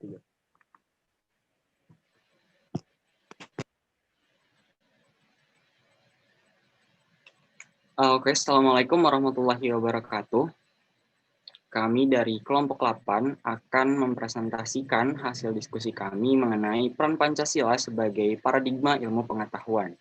Tiga. Oke, Assalamualaikum warahmatullahi wabarakatuh. Kami dari kelompok 8 akan mempresentasikan hasil diskusi kami mengenai peran Pancasila sebagai paradigma ilmu pengetahuan.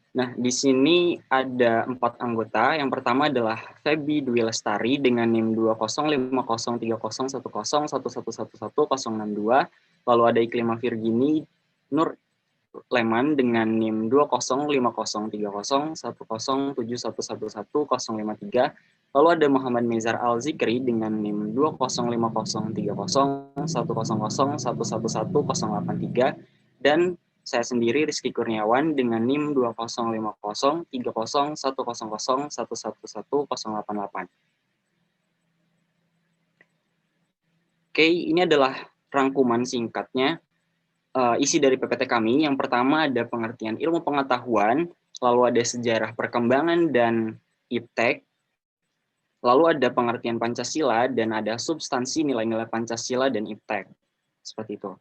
Nah, di sini ada 4 anggota. Yang pertama adalah Feby Dwi Lestari dengan NIM 205030111111162. Lalu ada Iklima Virgini Nur Leman dengan NIM 205030107111053. Lalu ada Muhammad Mezar Al-Zikri dengan NIM 205030100111083 dan saya sendiri Rizky Kurniawan dengan NIM 205030100111088. Oke, ini adalah rangkuman singkatnya isi dari PPT kami. Yang pertama ada pengertian ilmu pengetahuan, lalu ada sejarah perkembangan dan iptek, lalu ada pengertian Pancasila, dan ada substansi nilai-nilai Pancasila dan iptek. Seperti itu.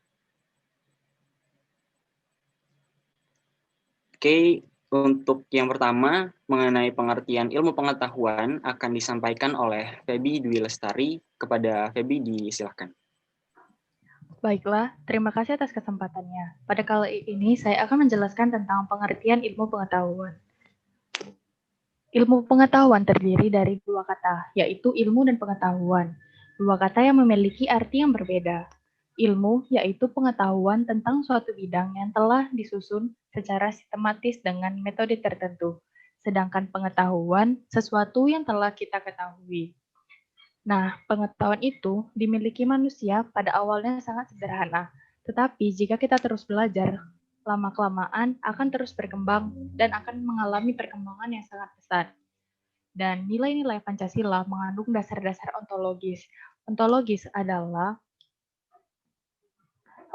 Oke, untuk yang pertama mengenai pengertian ilmu pengetahuan akan disampaikan oleh Feby Dwi Lestari. Kepada Feby disilakan. Baiklah, terima kasih atas kesempatannya. Pada kali ini saya akan menjelaskan tentang pengertian ilmu pengetahuan. Ilmu pengetahuan terdiri dari dua kata, yaitu ilmu dan pengetahuan. Dua kata yang memiliki arti yang berbeda. Ilmu yaitu pengetahuan tentang suatu bidang yang telah disusun secara sistematis dengan metode tertentu. Sedangkan pengetahuan sesuatu yang telah kita ketahui. Nah, pengetahuan itu dimiliki manusia pada awalnya sangat sederhana, tetapi jika kita terus belajar, lama-kelamaan akan terus berkembang dan akan mengalami perkembangan yang sangat pesat. Dan nilai-nilai Pancasila mengandung dasar-dasar ontologis.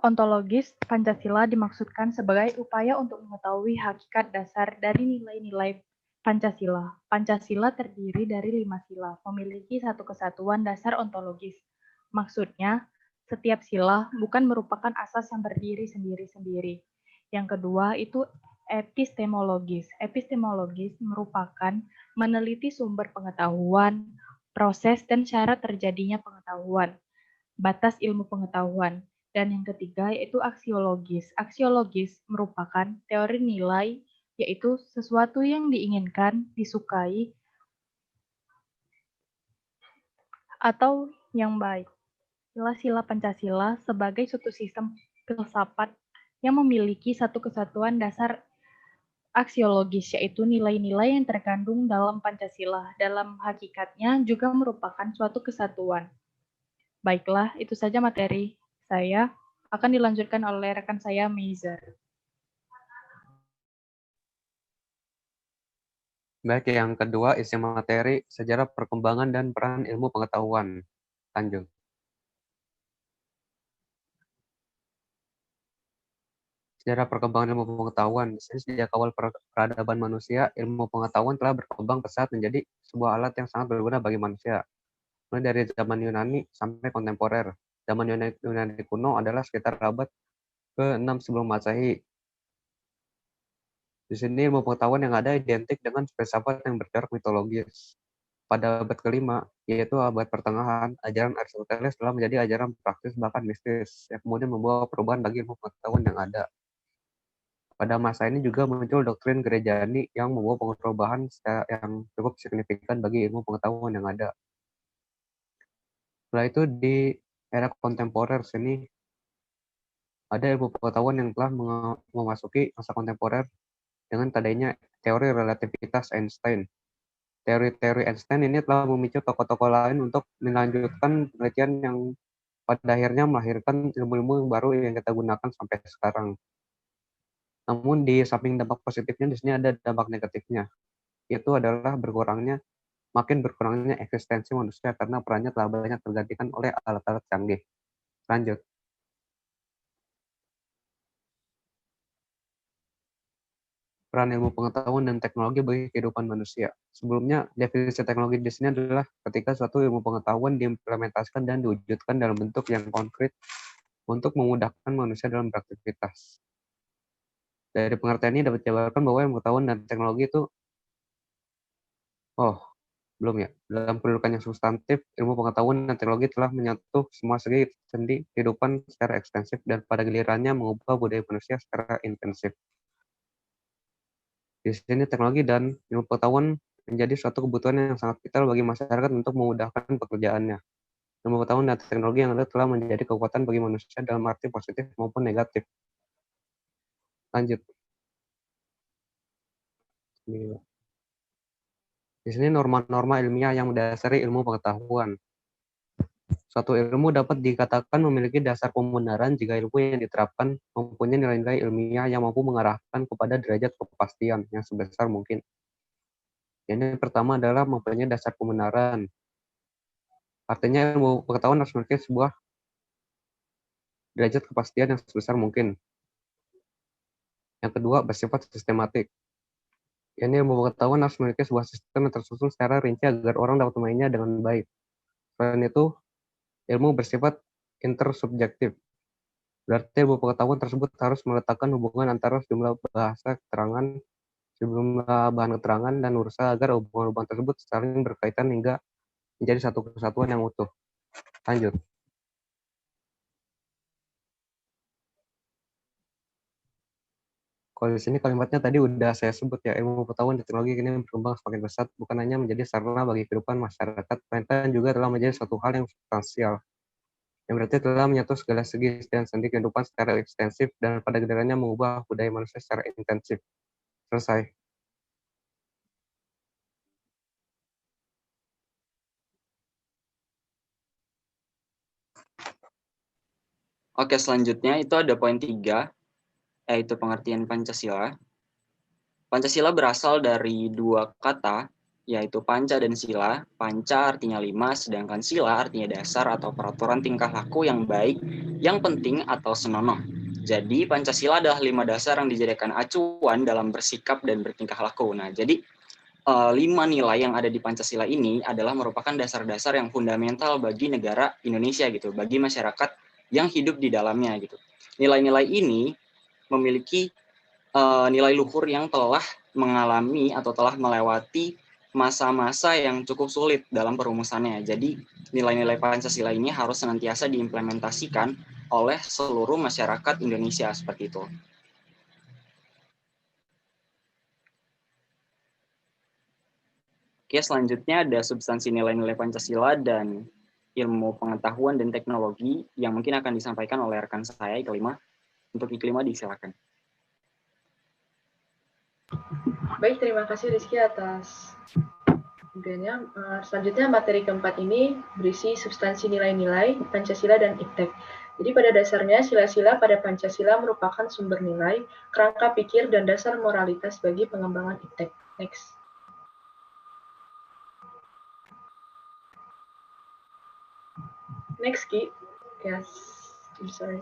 Ontologis Pancasila dimaksudkan sebagai upaya untuk mengetahui hakikat dasar dari nilai-nilai Pancasila. Pancasila terdiri dari 5 sila, memiliki satu kesatuan dasar ontologis. Maksudnya, setiap sila bukan merupakan asas yang berdiri sendiri-sendiri. Yang kedua itu epistemologis. Epistemologis merupakan meneliti sumber pengetahuan, proses dan syarat terjadinya pengetahuan, batas ilmu pengetahuan. Dan yang ketiga yaitu aksiologis. Aksiologis merupakan teori nilai, yaitu sesuatu yang diinginkan, disukai, atau yang baik. Sila-sila Pancasila sebagai suatu sistem filsafat yang memiliki satu kesatuan dasar aksiologis, yaitu nilai-nilai yang terkandung dalam Pancasila. Dalam hakikatnya juga merupakan suatu kesatuan. Baiklah, itu saja materi saya. Akan dilanjutkan oleh rekan saya, Meizer. Baik, yang kedua isi materi sejarah perkembangan dan peran ilmu pengetahuan. Lanjut. Sejarah perkembangan ilmu pengetahuan. Sejak awal peradaban manusia, ilmu pengetahuan telah berkembang pesat menjadi sebuah alat yang sangat berguna bagi manusia. Mulai dari zaman Yunani sampai kontemporer. Zaman Yunani kuno adalah sekitar abad ke-6 sebelum Masehi. Di sini ilmu pengetahuan yang ada identik dengan filsafat yang bercorak mitologis. Pada abad ke-5, yaitu abad pertengahan, ajaran Aristoteles telah menjadi ajaran praktis bahkan mistis, yang kemudian membawa perubahan bagi ilmu pengetahuan yang ada. Pada masa ini juga muncul doktrin gerejani yang membawa perubahan yang cukup signifikan bagi ilmu pengetahuan yang ada. Setelah itu di era kontemporer sini ada ilmu pengetahuan yang telah memasuki masa kontemporer dengan adanya teori relativitas Einstein. Teori-teori Einstein ini telah memicu tokoh-tokoh lain untuk melanjutkan penelitian yang pada akhirnya melahirkan ilmu-ilmu yang baru yang kita gunakan sampai sekarang. Namun di samping dampak positifnya di sini ada dampak negatifnya, yaitu adalah makin berkurangnya eksistensi manusia karena perannya telah banyak tergantikan oleh alat-alat canggih. Lanjut. peran ilmu pengetahuan dan teknologi bagi kehidupan manusia. Sebelumnya, definisi teknologi di sini adalah ketika suatu ilmu pengetahuan diimplementasikan dan diwujudkan dalam bentuk yang konkret untuk memudahkan manusia dalam beraktivitas. Dari pengertian ini dapat dijabarkan bahwa ilmu pengetahuan dan teknologi itu belum ya. Dalam kedudukan yang substantif, ilmu pengetahuan dan teknologi telah menyentuh semua segi sendi kehidupan secara ekstensif dan pada gilirannya mengubah budaya manusia secara intensif. Di sini teknologi dan ilmu pengetahuan menjadi suatu kebutuhan yang sangat vital bagi masyarakat untuk memudahkan pekerjaannya. Ilmu pengetahuan dan teknologi yang ada telah menjadi kekuatan bagi manusia dalam arti positif maupun negatif. Lanjut. Di sini norma-norma ilmiah yang mendasari ilmu pengetahuan. Suatu ilmu dapat dikatakan memiliki dasar pembenaran jika ilmu yang diterapkan mempunyai nilai-nilai ilmiah yang mampu mengarahkan kepada derajat kepastian yang sebesar mungkin. Yang pertama adalah mempunyai dasar pembenaran. Artinya ilmu pengetahuan harus memiliki sebuah derajat kepastian yang sebesar mungkin. Yang kedua, bersifat sistematik. Ini ilmu pengetahuan harus memiliki sebuah sistem yang tersusun secara rinci agar orang dapat memainnya dengan baik. Selain itu, ilmu bersifat intersubjektif. Berarti ilmu pengetahuan tersebut harus meletakkan hubungan antara sejumlah bahasa keterangan, sejumlah bahan keterangan, dan usaha agar hubungan-hubungan tersebut saling berkaitan hingga menjadi satu kesatuan yang utuh. Lanjut. Kalau di sini kalimatnya tadi udah saya sebut ya, ilmu pengetahuan dan teknologi ini berkembang semakin pesat, bukan hanya menjadi sarana bagi kehidupan masyarakat, melainkan juga telah menjadi suatu hal yang substansial, yang berarti telah menyentuh segala segi dan sendi kehidupan secara ekstensif dan pada gilirannya mengubah budaya manusia secara intensif. Selesai. Oke, selanjutnya itu ada poin 3, yaitu pengertian Pancasila. Pancasila berasal dari dua kata, yaitu panca dan sila. Panca artinya 5, sedangkan sila artinya dasar atau peraturan tingkah laku yang baik, yang penting atau senonoh. Jadi Pancasila adalah 5 dasar yang dijadikan acuan dalam bersikap dan bertingkah laku. Nah, jadi 5 nilai yang ada di Pancasila ini adalah merupakan dasar-dasar yang fundamental bagi negara Indonesia gitu, bagi masyarakat yang hidup di dalamnya gitu. Nilai-nilai ini memiliki nilai luhur yang telah mengalami atau telah melewati masa-masa yang cukup sulit dalam perumusannya. Jadi nilai-nilai Pancasila ini harus senantiasa diimplementasikan oleh seluruh masyarakat Indonesia seperti itu. Oke, selanjutnya ada substansi nilai-nilai Pancasila dan ilmu pengetahuan dan teknologi yang mungkin akan disampaikan oleh rekan saya, Iklima. Untuk Iklima disilakan. Baik, terima kasih Rizky atas pemberiannya. Selanjutnya materi keempat ini berisi substansi nilai-nilai Pancasila dan IPTEK. Jadi pada dasarnya sila-sila pada Pancasila merupakan sumber nilai, kerangka pikir, dan dasar moralitas bagi pengembangan IPTEK. Next. Next, Ki. Yes, I'm sorry.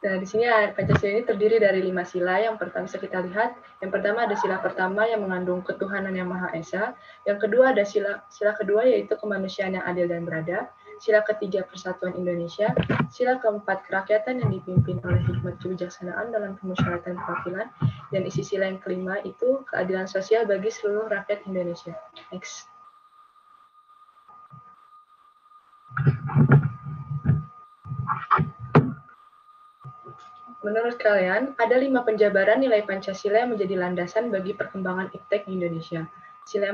Nah, di sini Pancasila ini terdiri dari 5 sila. Yang pertama bisa kita lihat. Yang pertama ada sila pertama yang mengandung ketuhanan yang Maha Esa. Yang kedua ada sila kedua yaitu kemanusiaan yang adil dan beradab. Sila ketiga persatuan Indonesia. Sila keempat kerakyatan yang dipimpin oleh hikmat kebijaksanaan dalam pemusyawaratan perwakilan. Dan isi sila yang kelima itu keadilan sosial bagi seluruh rakyat Indonesia. Next. Menurut kalian, ada 5 penjabaran nilai Pancasila yang menjadi landasan bagi perkembangan IPTEK di Indonesia. Sila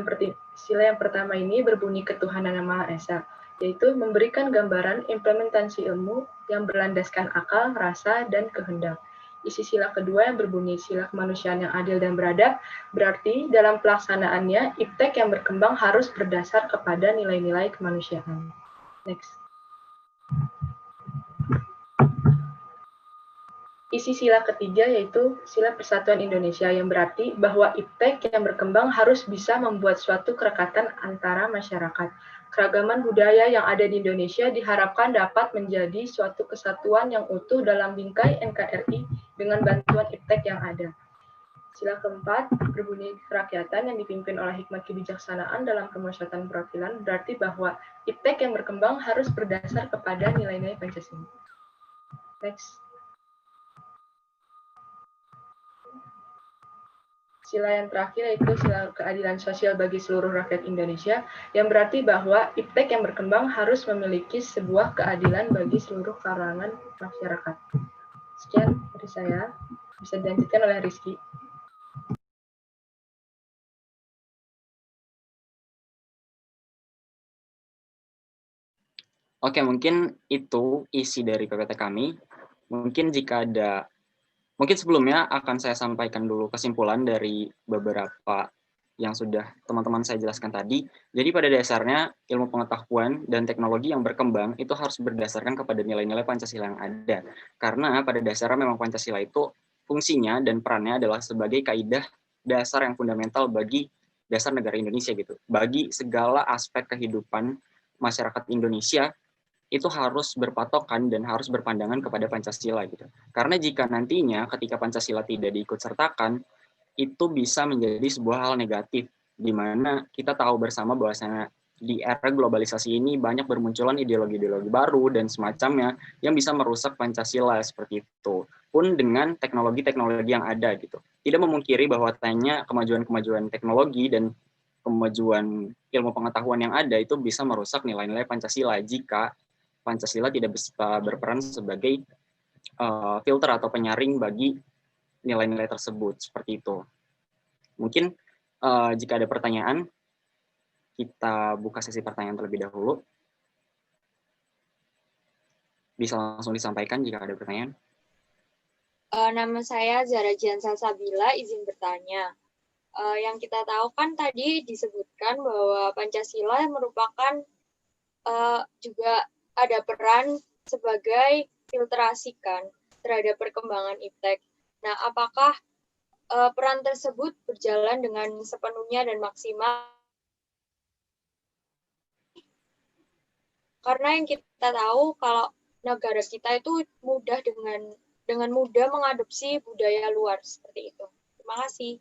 yang pertama ini berbunyi ketuhanan yang Maha Esa, yaitu memberikan gambaran implementasi ilmu yang berlandaskan akal, rasa, dan kehendak. Isi sila kedua yang berbunyi sila kemanusiaan yang adil dan beradab, berarti dalam pelaksanaannya IPTEK yang berkembang harus berdasar kepada nilai-nilai kemanusiaan. Next. isi sila ketiga yaitu sila Persatuan Indonesia yang berarti bahwa IPTEK yang berkembang harus bisa membuat suatu kerekatan antara masyarakat. Keragaman budaya yang ada di Indonesia diharapkan dapat menjadi suatu kesatuan yang utuh dalam bingkai NKRI dengan bantuan IPTEK yang ada. Sila keempat berbunyi kerakyatan yang dipimpin oleh hikmat kebijaksanaan dalam pemusatan perwakilan berarti bahwa IPTEK yang berkembang harus berdasar kepada nilai-nilai Pancasila. Next. Sila yang terakhir yaitu sila keadilan sosial bagi seluruh rakyat Indonesia, yang berarti bahwa IPTEK yang berkembang harus memiliki sebuah keadilan bagi seluruh kalangan masyarakat. Sekian dari saya, bisa dilanjutkan oleh Rizky. Oke, mungkin itu isi dari PPT kami. Mungkin sebelumnya akan saya sampaikan dulu kesimpulan dari beberapa yang sudah teman-teman saya jelaskan tadi. Jadi pada dasarnya ilmu pengetahuan dan teknologi yang berkembang itu harus berdasarkan kepada nilai-nilai Pancasila yang ada. Karena pada dasarnya memang Pancasila itu fungsinya dan perannya adalah sebagai kaidah dasar yang fundamental bagi dasar negara Indonesia gitu. Bagi segala aspek kehidupan masyarakat Indonesia itu harus berpatokan dan harus berpandangan kepada Pancasila gitu. Karena jika nantinya ketika Pancasila tidak diikutsertakan, itu bisa menjadi sebuah hal negatif, di mana kita tahu bersama bahwasanya di era globalisasi ini banyak bermunculan ideologi-ideologi baru dan semacamnya yang bisa merusak Pancasila seperti itu. Pun dengan teknologi-teknologi yang ada gitu. Tidak memungkiri bahwa tanya kemajuan-kemajuan teknologi dan kemajuan ilmu pengetahuan yang ada itu bisa merusak nilai-nilai Pancasila jika Pancasila tidak bisa berperan sebagai filter atau penyaring bagi nilai-nilai tersebut, seperti itu. Mungkin jika ada pertanyaan, kita buka sesi pertanyaan terlebih dahulu. Bisa langsung disampaikan jika ada pertanyaan. Nama saya Zara Jiansa Sabila, izin bertanya. Yang kita tahu kan tadi disebutkan bahwa Pancasila merupakan juga ada peran sebagai filtrasi kan terhadap perkembangan IPTEK. Nah, apakah peran tersebut berjalan dengan sepenuhnya dan maksimal? Karena yang kita tahu kalau negara kita itu mudah dengan mudah mengadopsi budaya luar seperti itu. Terima kasih.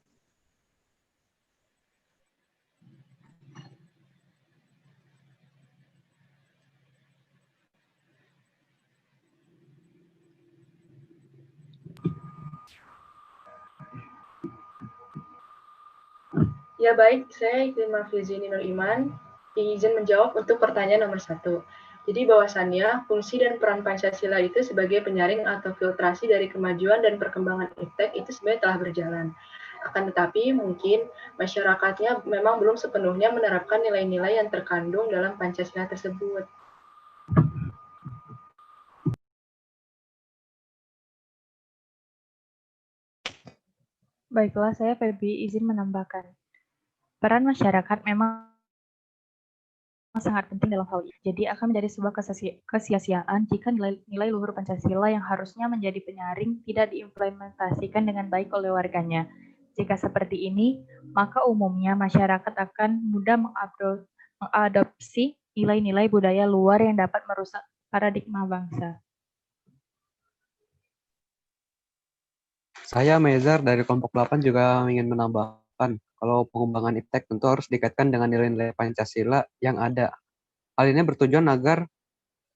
Ya baik, saya Iklim Mafizini Nur Iman, izin menjawab untuk pertanyaan nomor 1. Jadi bahwasannya fungsi dan peran Pancasila itu sebagai penyaring atau filtrasi dari kemajuan dan perkembangan IPTEK itu sebenarnya telah berjalan. Akan tetapi mungkin masyarakatnya memang belum sepenuhnya menerapkan nilai-nilai yang terkandung dalam Pancasila tersebut. Baiklah, saya Feby izin menambahkan. Peran masyarakat memang sangat penting dalam hal ini. Jadi akan menjadi sebuah kesia-siaan jika nilai luhur Pancasila yang harusnya menjadi penyaring tidak diimplementasikan dengan baik oleh warganya. Jika seperti ini, maka umumnya masyarakat akan mudah mengadopsi nilai-nilai budaya luar yang dapat merusak paradigma bangsa. Saya Mezar dari kelompok 8 juga ingin menambahkan kalau pengembangan IPTEK tentu harus dikaitkan dengan nilai-nilai Pancasila yang ada. Hal ini bertujuan agar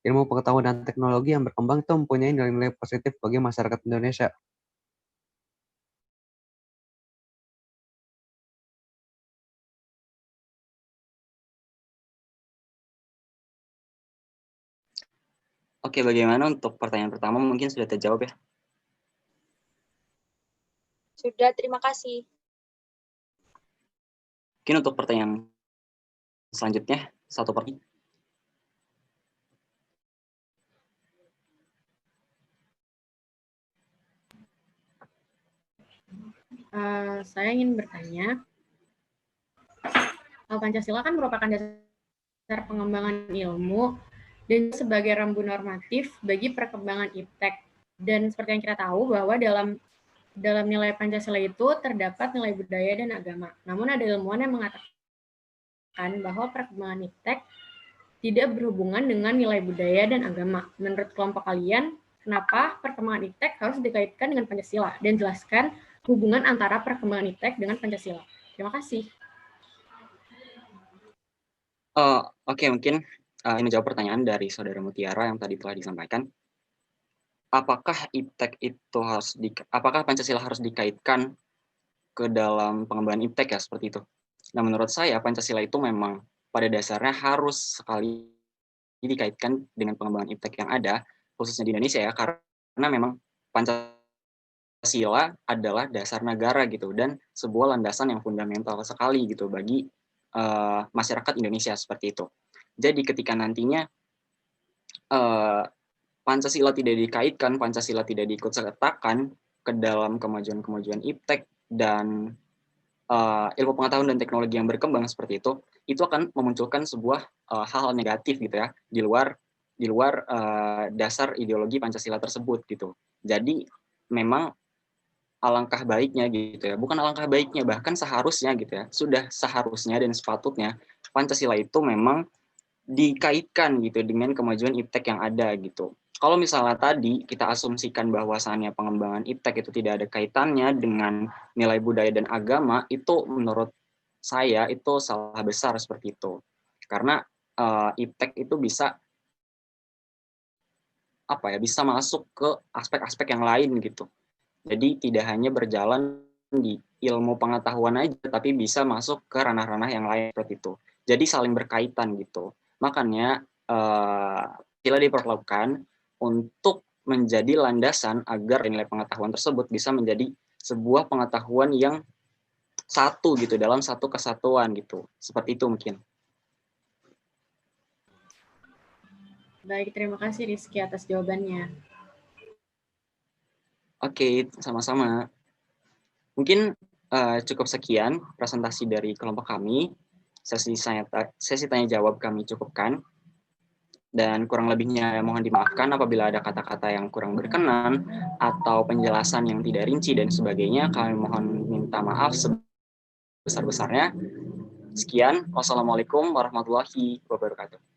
ilmu pengetahuan dan teknologi yang berkembang itu mempunyai nilai-nilai positif bagi masyarakat Indonesia. Oke, bagaimana untuk pertanyaan pertama? Mungkin sudah terjawab ya? Sudah, terima kasih. Mungkin untuk pertanyaan selanjutnya, satu per Saya ingin bertanya, Pancasila kan merupakan dasar pengembangan ilmu dan sebagai rambu normatif bagi perkembangan IPTEK. Dan seperti yang kita tahu bahwa dalam nilai Pancasila itu terdapat nilai budaya dan agama. Namun ada ilmuwan yang mengatakan bahwa perkembangan iptek tidak berhubungan dengan nilai budaya dan agama. Menurut kelompok kalian, kenapa perkembangan iptek harus dikaitkan dengan Pancasila? Dan jelaskan hubungan antara perkembangan iptek dengan Pancasila. Terima kasih. Oke, mungkin ini jawab pertanyaan dari Saudara Mutiara yang tadi telah disampaikan. Apakah iptek itu apakah Pancasila harus dikaitkan ke dalam pengembangan iptek ya, seperti itu? Nah, menurut saya Pancasila itu memang pada dasarnya harus sekali dikaitkan dengan pengembangan iptek yang ada, khususnya di Indonesia ya, karena memang Pancasila adalah dasar negara gitu, dan sebuah landasan yang fundamental sekali gitu bagi masyarakat Indonesia, seperti itu. Jadi ketika nantinya Pancasila tidak dikaitkan, Pancasila tidak diikut sertakan ke dalam kemajuan-kemajuan iptek dan ilmu pengetahuan dan teknologi yang berkembang seperti itu akan memunculkan sebuah hal-hal negatif gitu ya di luar dasar ideologi Pancasila tersebut gitu. Jadi memang alangkah baiknya gitu ya, bukan alangkah baiknya, bahkan seharusnya gitu ya, sudah seharusnya dan sepatutnya Pancasila itu memang dikaitkan gitu dengan kemajuan iptek yang ada gitu. Kalau misalnya tadi kita asumsikan bahwasannya pengembangan iptek itu tidak ada kaitannya dengan nilai budaya dan agama, itu menurut saya itu salah besar seperti itu. Karena iptek itu bisa bisa masuk ke aspek-aspek yang lain gitu. Jadi tidak hanya berjalan di ilmu pengetahuan aja, tapi bisa masuk ke ranah-ranah yang lain seperti itu. Jadi saling berkaitan gitu. Makanya Pancasila diperlakukan untuk menjadi landasan agar nilai pengetahuan tersebut bisa menjadi sebuah pengetahuan yang satu gitu, dalam satu kesatuan gitu. Seperti itu mungkin. Baik, terima kasih Rizky atas jawabannya. Oke, sama-sama. Mungkin cukup sekian presentasi dari kelompok kami. Sesi tanya jawab kami cukupkan. Dan kurang lebihnya mohon dimaafkan apabila ada kata-kata yang kurang berkenan atau penjelasan yang tidak rinci dan sebagainya. Kami mohon minta maaf sebesar-besarnya. Sekian, wassalamualaikum warahmatullahi wabarakatuh.